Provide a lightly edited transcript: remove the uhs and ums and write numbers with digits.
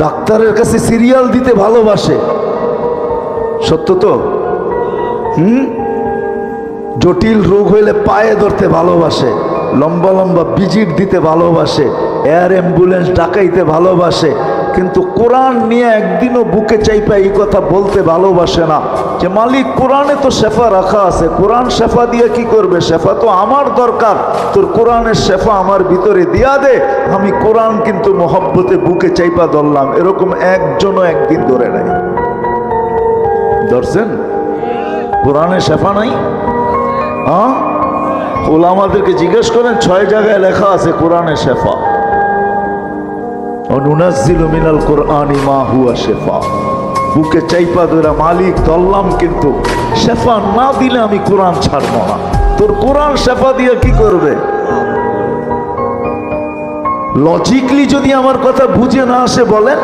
ডাক্তারের কাছে সিরিয়াল দিতে ভালোবাসে, সত্য তো? জটিল রোগ হইলে পায়ে ধরতে ভালোবাসে, লম্বা লম্বা ভিজিট দিতে ভালোবাসে, এয়ার অ্যাম্বুলেন্স ডাকাইতে ভালোবাসে, কিন্তু কোরআন নিয়ে একদিনও বুকে চাইপা এই কথা বলতে ভালোবাসে না যে মালিক কোরআনে তো শেফা রাখা আছে, কোরআন শেফা দিয়ে কি করবে? শেফা তো আমার দরকার, তোর কোরআনের শেফা আমার ভিতরে দিয়া দে, আমি কোরআন কিন্তু মহব্বতে বুকে চাইপা ধরলাম। এরকম একজনও একদিন ধরে নাই। ধরছেন? কোরআনে শেফা নাই? হ্যাঁ, ওলামাদেরকে জিজ্ঞেস করেন, 6 জায়গায় লেখা আছে কোরআনে শেফা। অনুনাজ্জিলু মিনাল কোরআনি মা হুয়া শেফা। বুকে চাইপা ধরে মালিক ধরলাম, কিন্তু শেফা না দিলে আমি কোরআন ছাড়বো না। তোর কোরআন শেফা দিয়ে কি করবে? লজিকলি যদি আমার কথা বুঝে না আসে বলেন,